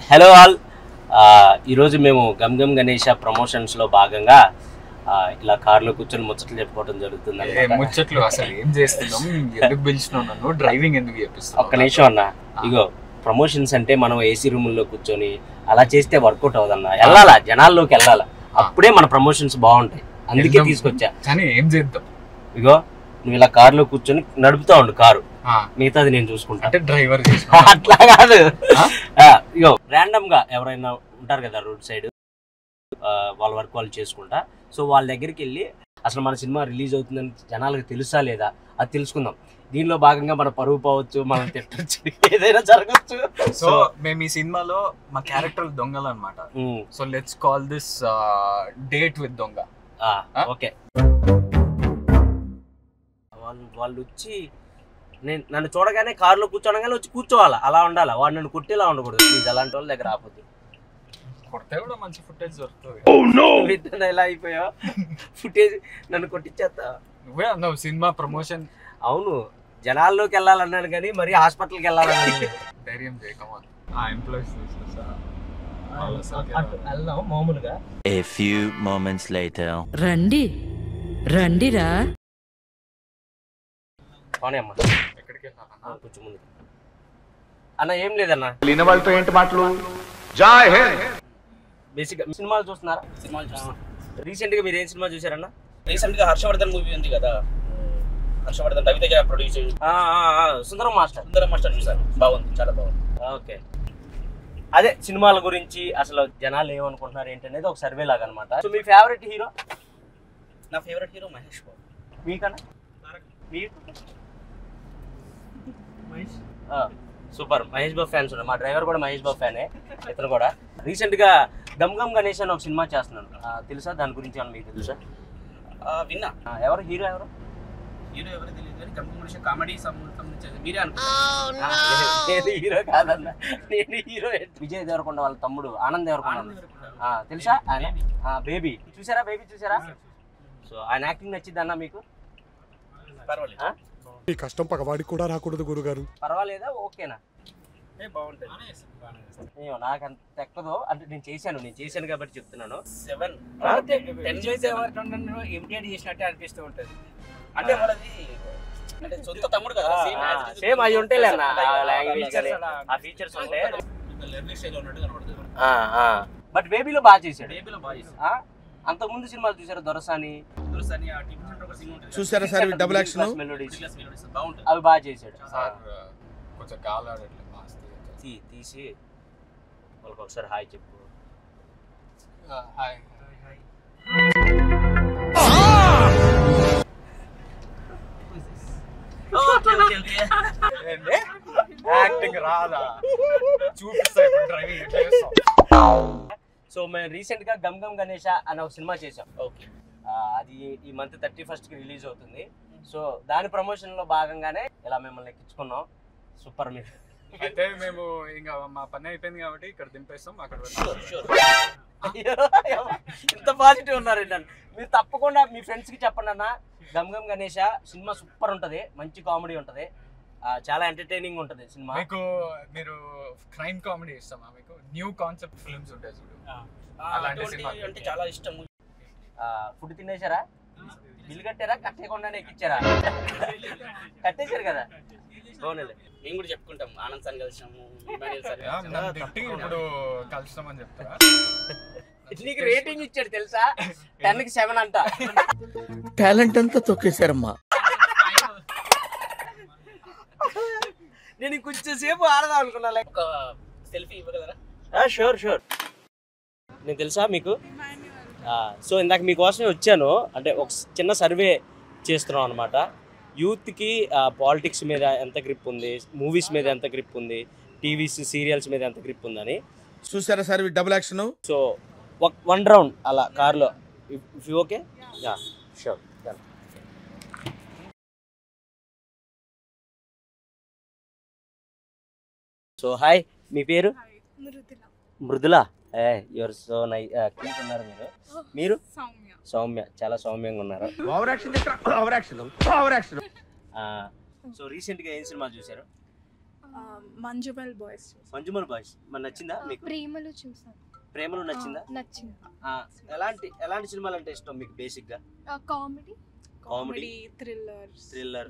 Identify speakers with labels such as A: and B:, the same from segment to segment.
A: Hello all, ఈరోజు మేము gum Gam Ganesha ప్రమోషన్స్లో భాగంగా ఇలా కార్లో కూర్చొని ముచ్చట్లు చెప్పుకోవడం జరుగుతుంది.
B: ముచ్చట్లు అసలు ఏం చేస్తున్నాం, ఎందుకు పిలిచినావు నన్ను, డ్రైవింగ్ ఎందుకు చెప్పిస్తావు?
A: ఒక్క నిమిషం అన్న, ఇగో ప్రమోషన్స్ అంటే మనం ఏసీ రూముల్లో కూర్చొని అలా చేస్తే వర్కౌట్ అవుదన్న. వెళ్ళాలా, జనాల్లోకి వెళ్ళాలా, అప్పుడే మన ప్రమోషన్స్ బాగుంటాయి. అందుకే తీసుకొచ్చా.
B: కానీ ఏం చేద్దాం,
A: ఇగో నువ్వు ఇలా కార్లో కూర్చొని నడుపుతా ఉండు కారు, మిగతాది నేను చూసుకుంటా.
B: అంటే డ్రైవర్
A: అట్లా కాదు, ఇగో ర్యాండమ్ గా ఎవరైనా ఉంటారు కదా రోడ్ సైడ్, వాళ్ళ వర్క్ వాళ్ళు చేసుకుంటా. సో వాళ్ళ దగ్గరికి వెళ్ళి అసలు మన సినిమా రిలీజ్ అవుతుందని జనాలకు తెలుసా లేదా అది తెలుసుకుందాం. దీనిలో భాగంగా మన పరువు పోవచ్చు, మనం తిట్టచ్చు, ఏదైనా జరగచ్చు.
B: సో మేము ఈ సినిమాలో మా క్యారెక్టర్ దొంగలు అనమాట. So let's call this date with దొంగ.
A: ఓకే, వాళ్ళు వచ్చి నన్ను చూడగానే కారులో కూర్చోనగానే వచ్చి కూర్చోవాలా, అలా ఉండాలా. వాడు నన్ను కొట్టేలా ఉండకూడదు ప్లీజ్. అలాంటి వాళ్ళ దగ్గర ఆపొద్దు.
B: కొడితే కూడా మంచి ఫుటేజ్ దొరుకుతుంది.
A: ఎలా అయిపోయావు, ఫుటేజ్ నన్ను కొట్టించేస్తా.
B: నువ్వే అన్నావు సినిమా ప్రమోషన్.
A: అవును, జనాల్లోకి వెళ్ళాలన్నాను కానీ మరి హాస్పిటల్కి వెళ్ళాలన్నా.
B: ధైర్యం చేయకమా ఆ ఎంప్లాయీస్
A: వెళ్దాం మామూలుగా.
C: A few moments later.
D: రండి రండిరా.
A: అవునే అమ్మా,
B: ఎక్కడికి వెళ్ళాలన్నా?
A: కొంచెం ముందు అన్న. ఏం లేదన్నా,
E: వాళ్ళతో ఏంటి మాటలు? జై హింద్.
A: బేసిక్ సినిమాలు చూస్తున్నారా? సినిమాలు చూస్తున్నా. రీసెంట్ గా మీరు ఏం సినిమా చూసారన్నా?
F: రీసెంట్ గా హర్షవర్ధన్ మూవీ ఉంది కదా, హర్షవర్ధన్ రవితేజ ప్రొడ్యూస్,
A: సుందరం మాస్టర్.
F: సుందరం మాస్టర్ చూసాను, బాగుంది, చాలా బాగుంది.
A: ఓకే, అదే సినిమాల గురించి అసలు జనాలు ఏమనుకుంటున్నారు ఏంటనేది ఒక సర్వే లాగా అనమాట. సో మీ ఫేవరెట్ హీరో?
F: నా ఫేవరెట్ హీరో మహేష్ బాబు.
A: మీకన్నా? సూపర్, మహేష్ బాబు ఫ్యాన్స్ ఉన్నారు. మా డ్రైవర్ కూడా మహేష్ బాబు ఫ్యానే, ఇతను కూడా. రీసెంట్ గా గమ్ గమ్ గణేష్ అని ఒక సినిమా చేస్తున్నాను, తెలుసా? దాని గురించి ఏమన్నా మీకు తెలుసా?
F: విన్నా.
A: ఎవరు హీరో?
F: హీరో ఎవరు తెలియదు కానీ గమ్ గమ్ కామెడీ సంబంధించి మీరే అనుకుంటున్నారు.
A: నేను హీరో కాదన్న, నేను హీరో విజయ్ దేవరకొండ వాళ్ళ తమ్ముడు ఆనంద్ దేవరకొండ, తెలుసా? ఆయన బేబీ చూసారా? బేబీ చూసారా? సో ఆయన యాక్టింగ్ నచ్చింది అన్న మీకు?
F: పర్వాలేదు.
G: ఈ కష్టం పగవాడికి కూడా రాకూడదు గురుగారు.
A: పర్వాలేదా? ఓకేనా?
F: బాగుంటుంది.
A: నాకు అంత ఎక్కదో, అంటే నేను చేశాను కాబట్టి చెప్తున్నాను.
F: 10 ఇమిటేట్ చేసినట్టే అనిపిస్తూ ఉంటుంది. అంటే వాళ్ళది అంటే సొంత తమ్ముడు కదా,
A: సేమ్ అవి ఉంటాయి అన్న, లాంగ్వేజ్ కానీ ఆ ఫీచర్స్ ఉంటాయి.
F: లెర్నింగ్ స్టైల్ ఉన్నట్టు కనబడుతుంది.
A: బట్ బేబీలో బాగా చేశాడు.
F: బేబీలో బాగా చేశాడు.
A: అంతకు ముందు సినిమాలు చూసారా? దొరసాని
E: చూసారా సార్ డబుల్ యాక్షన్
A: మెలోడీస్,
F: బాగుంటుంది.
A: అవి బాగా చేశాడు.
B: కొంచెం కాలాడట్లేదు
A: తీసి వాళ్ళకి ఒకసారి హాయ్ చెప్పు.
B: హాయ్. యాక్టింగ్ రాదా? చూపిస్తా డ్రైవింగ్ ఎట్లా చేస్తాం.
A: సో మేము రీసెంట్ గా గమ్ గమ్ గణేష అనే ఒక సినిమా చేసాం.
F: ఓకే,
A: అది ఈ మంత్ 31st కి రిలీజ్ అవుతుంది. సో దాని ప్రమోషన్ లో భాగంగానే ఇలా మిమ్మల్ని ఎక్కించుకున్నాం. సూపర్. మీరు
B: అయితే మేము ఇంకా మా పని అయిపోయింది కాబట్టి ఇక్కడ దింపేస్తాం. అక్కడ
A: ఇంత పాజిటివ్ ఉన్నారు ఏంటంటే మీరు తప్పకుండా మీ ఫ్రెండ్స్ కి చెప్పండి అన్న. గమ్ గమ్ గణేష సినిమా సూపర్ ఉంటది, మంచి కామెడీ ఉంటది, చాలా ఎంటర్టైనింగ్ ఉంటది సినిమా.
B: మీకు మీరు క్రైమ్ కామెడీ ఇస్తామా? మీకు న్యూ కాన్సెప్ట్ ఫిల్మ్స్ ఉంటాయి చూడు, అలాంటి సినిమా
F: అంటే చాలా ఇష్టం.
A: ఫుడ్ తినేసారా? బిల్లు కట్టారా? కట్టేయకుండానే ఎక్కిచ్చారా? కట్టేశారు కదా.
F: మేము కూడా చెప్పుకుంటాం, ఆనంద్ సార్ కలిసాము,
B: ఇప్పుడు కలుస్తామని చెప్తారా?
A: నీకు రేటింగ్ ఇచ్చాడు తెలుసా? 10కి 7 అంట.
C: టాలెంట్ అంతా తొక్కేశారమ్మా.
A: నేను కొంచెం సేపు ఆడదాం అనుకున్నా.
F: ఒక సెల్ఫీ ఇవ్వగలరా?
A: షూర్. నేను తెలుసా మీకు? సో ఇందాక మీకోసమే వచ్చాను. అంటే ఒక చిన్న సర్వే చేస్తున్నాం అనమాట. యూత్కి పాలిటిక్స్ మీద ఎంత గ్రిప్ ఉంది, మూవీస్ మీద ఎంత గ్రిప్ ఉంది, టీవీస్ సీరియల్స్ మీద ఎంత గ్రిప్ ఉందని.
E: చూసారా sir double action?
A: So 1 round అలా కార్లో, if you okay? Sure. So hi, మీ పేరు? Mrudula. Your so nice, cute ఉన్నారు మీరు. మీరు? సౌమ్య, చాలా సౌమ్యంగా ఉన్నారు.
E: Over action.
A: సో రీసెంట్ గా ఏం సినిమా చూసారు?
H: మంజుమల్ బాయ్స్.
A: మంజుమల్ బాయ్స్ మన నచ్చిందా మీకు?
I: ప్రేమలు చూసాను.
A: ప్రేమలు నచ్చిందా?
I: నచ్చింది.
A: ఎలాంటి సినిమాలు అంటే ఇష్టం మీకు బేసిక్ గా?
H: Comedy, thriller,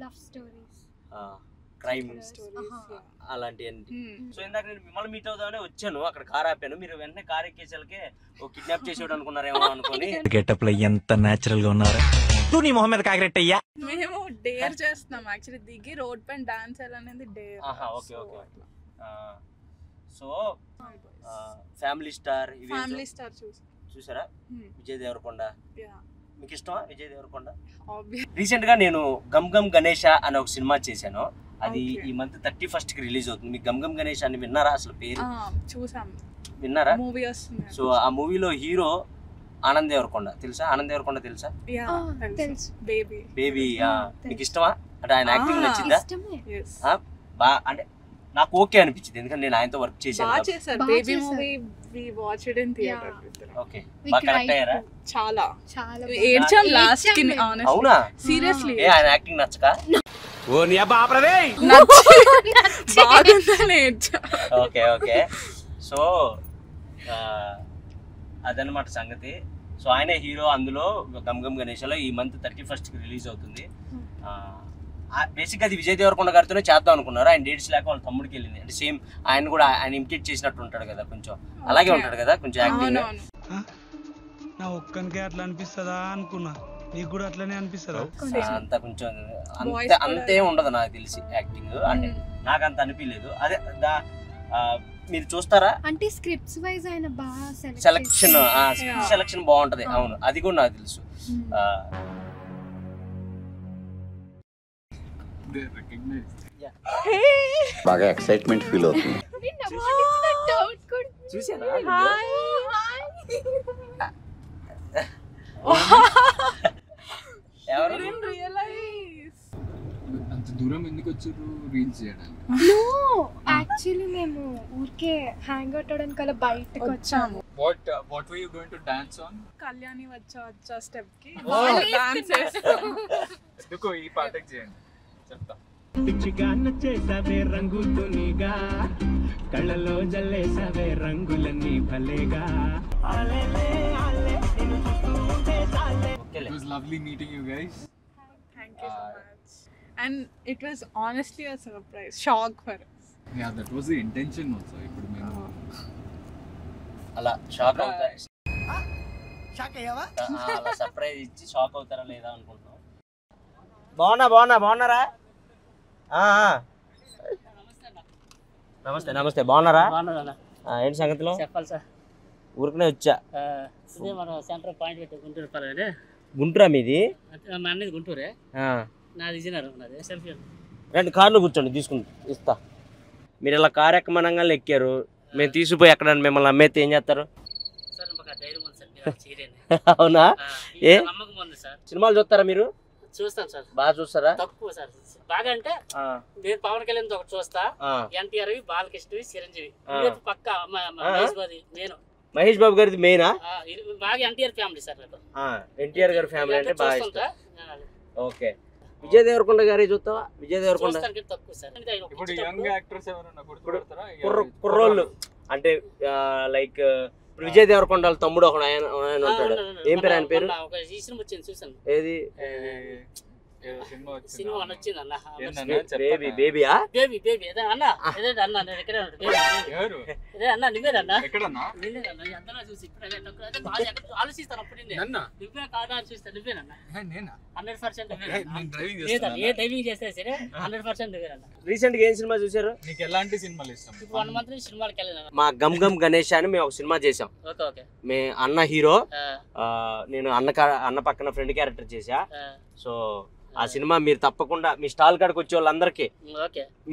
I: love stories,
A: crime అలాంటివన్నీ. సో ఇందాక నేను మిమ్మల్ని మీట్ అవుదామని వచ్చాను, అక్కడ కార్ ఆపాను, మీరు వెంటనే కార్ ఎక్కేసరికి ఓ కిడ్నాప్ చేసేవాడు అనుకున్నారేమో అనుకుని.
J: గెటప్ లో ఎంత నేచురల్ గా ఉన్నారు. నీ మొహం మీద కాకిరెట్టయ్యా.
H: మేము డేర్ చేస్తున్నాం యాక్చువల్లీ, దిగి రోడ్ పైన డాన్స్ అనేది dare.
A: Okay. So family star చూసారా? విజయ్ దేవరకొండ మీకు ఇష్టమా? విజయ్ దేవరకొండ. రీసెంట్ గా నేను గమ్ గమ్ గణేష అనే ఒక సినిమా చేశాను, అది ఈ మంత్ 31st కి రిలీజ్ అవుతుంది. మీకు గమ్ గమ్ గణేష్ అని విన్నారా? అసలు పేరు విన్నారా? సో ఆ మూవీలో హీరో ఆనంద్ దేవరకొండ తెలుసా? ఆనంద్ దేవరకొండ తెలుసా? బేబీ. మీకు ఇష్టమా? అంటే ఆయన యాక్టింగ్ నచ్చిందా? అంటే నాకు ఓకే అనిపించింది, ఎందుకంటే నేను ఆయనతో వర్క్ చేశాను. ఓకే, బాగా కనెక్ట్ అయ్యారా? అవునా? సీరియస్లీ ఆయన యాక్టింగ్ నచ్చక? ఓకే. సో అదనమాట సంగతి. సో ఆయనే హీరో అందులో గమ్ గమ్ గణేష్లో. ఈ మంత్ 31st కి రిలీజ్ అవుతుంది. బేసిక్ అది విజయ్ దేవరకొండ గారితోనే చేద్దాం అనుకున్నారు, ఆయన డేట్స్ లేక వాళ్ళ తమ్ముడికి వెళ్ళింది. అంటే సేమ్ ఆయన కూడా ఆయన ఇమిటేట్ చేసినట్టు ఉంటాడు కదా, కొంచెం అలాగే ఉంటాడు కదా కొంచెం యాక్టింగ్.
K: నా ఒక్కనికే అట్లా అనిపిస్తుందా అనుకున్నా, నీకు కూడా అట్లనే అనిపిస్తుందా?
A: అంత కొంచెం అంతే ఉండదు నాకు తెలిసి యాక్టింగ్, అంటే నాకు అంత అనిపించలేదు. అదే మీరు చూస్తారా?
I: అంటే స్క్రిప్ట్స్ వైజ్ ఆయన బాగా
A: సెలక్షన్ బాగుంటది. అవును, అది కూడా నాకు తెలుసు.
L: బాగా ఎక్సైట్మెంట్ ఫీల్ అవుతుంది.
A: చూసారా?
B: అంత దూరం ఎందుకు వచ్చారు రీల్స్ చేయడానికి?
I: యాక్చువల్లీ మేము ఊరికే హ్యాంగ్ అవుట్ అవడానికి అలా బయటకు వచ్చాము.
B: What were you going to dance on?
H: Kalyani వచ్చా స్టెప్ కి
B: డాన్స్ చేస్తాం. ఎందుకో ఈ పాటకి చేయండి చెప్తా.
M: పిచ్చిగా నచ్చేసావే రంగుతునిగా, కళ్ళలో జల్లేసావే రంగులన్నీ భలేగా.
B: It was lovely meeting you guys.
H: Thank you so much. And it was honestly a surprise, shock for us.
B: Yeah, that was the intention also. ఇప్పుడు మేము
A: అలా షాక్ అవుతారు, అలా సర్ప్రైజ్ ఇచ్చి షాక్ అవుతారా లేదా అనుకుంటున్నాం. బాగున్నారా? నమస్తే బాగున్నారా? ఏంటి సంగతిలో?
F: చెప్పాలి సార్.
A: ఊరికనే వచ్చా.
F: ఇదే మన సెంటర్ పాయింట్ పెట్టి గుంటూరు పర్వాలేదు.
A: గుంటూరా మీది?
F: మా అన్నది గుంటూరే, నాది విజయనగరం. నాది సెల్ఫీ.
A: రెండు కార్లు కూర్చోండి, తీసుకుంటా ఇస్తా. మీరు ఇలా కారు ఎక్కమనంగా ఎక్కారు, మేము తీసుకుపోయి ఎక్కడ మిమ్మల్ని అమ్మేస్తే ఏం చేస్తారు? అవునా? ఏ సినిమాలు చూస్తారా మీరు?
F: చూస్తాను సార్.
A: బాగా చూస్తారా?
F: తక్కువ సార్. బాగా అంటే నేను పవన్ కళ్యాణ్ ఒకటి చూస్తా, ఎన్టీఆర్, బాలకృష్ణ, చిరంజీవి, పక్క
A: మహేష్ బాబు గారిది మెయినా?
F: బాగా ఎన్టీఆర్ ఫ్యామిలీ సార్.
A: ఎన్టీఆర్ గారి ఫ్యామిలీ అంటే బాగా ఇష్టం. ఓకే. విజయ్ దేవరకొండ గారి చూస్తావా? విజయ్ దేవరకొండ
B: ఇప్పుడు యంగ్ యాక్టర్స్ ఎవరైనా గుర్తుపడతారా?
A: కుర్రోళ్ళు అంటే లైక్ ఇప్పుడు విజయ్ దేవరకొండ వాళ్ళ తమ్ముడు ఒక ఆయన ఉంటాడు, ఏం పేరు ఆయన పేరు? ఏది
F: సినిమా వచ్చింది అన్న,
A: బేబీయా?
F: బేబీ అన్న అన్న ఎక్కడే అన్న నువ్వేనన్నా? చూసి ఇప్పుడు ఆలోచిస్తాను అప్పుడు నువ్వే కాదా అని చూస్తాను. నువ్వేనన్నా? 100% ఏ డ్రైవింగ్ చేస్తే సరే 100% నువ్వేనన్నా.
A: రీసెంట్ గా ఏం సినిమా చూసారు?
B: నీకు ఎలాంటి సినిమాలు ఇష్టం?
F: 1 month నుంచి సినిమాలకి వెళ్ళాను.
A: మా గమ్ గమ్ గణేష్ అని మేము ఒక సినిమా చేసాం. మే అన్న హీరో, నేను అన్న పక్కన ఫ్రెండ్ క్యారెక్టర్ చేసా. సో ఆ సినిమా మీరు తప్పకుండా మీ స్టాల్ కాడికి వచ్చే వాళ్ళందరికీ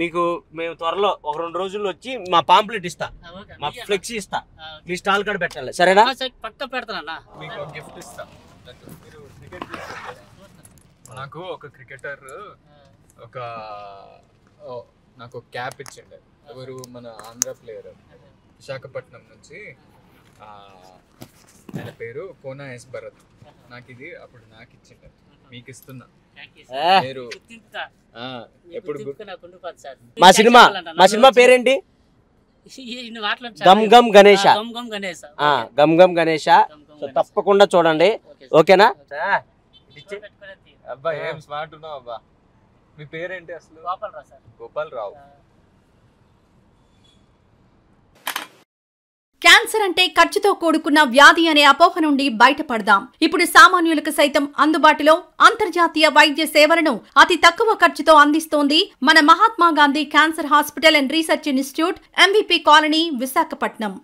A: మీకు మేము త్వరలో 1-2 రోజుల్లో వచ్చి మా పాంప్లెట్ ఇస్తా, మా ఫ్లెక్సీ ఇస్తా, మీ స్టాల్ కాడ పెట్టాలి, సరేనా?
F: పక్క పెడతానన్నా.
B: మీకు గిఫ్ట్ ఇస్తా. నాకు ఒక క్రికెటర్ నాకు ఒక క్యాప్ ఇచ్చిండే, ఎవరు మన ఆంధ్ర ప్లేయర్, విశాఖపట్నం నుంచి, ఆయన పేరు కోనా ఎస్ భరత్. నాకు ఇది అప్పుడు నాకు ఇచ్చిండే, మీకు ఇస్తున్నా. మీరు ఎప్పుడు
A: మా సినిమా పేరేంటి? గమ్ గమ్ గణేష. గమ్ గమ్ గణేష. సో తప్పకుండా చూడండి, ఓకేనా?
B: అబ్బా ఏం స్మార్ట్ ఉన్నావు అబ్బా. మీ పేరేంటి అసలు? గోపాల్ రావు.
N: క్యాన్సర్ అంటే ఖర్చుతో కూడుకున్న వ్యాధి అనే అపోహ నుండి బయటపడదాం. ఇప్పుడు సామాన్యులకు సైతం అందుబాటులో అంతర్జాతీయ వైద్య సేవలను అతి తక్కువ ఖర్చుతో అందిస్తోంది మన Mahatma Gandhi cancer hospital and research institute, MVP colony, Visakhapatnam.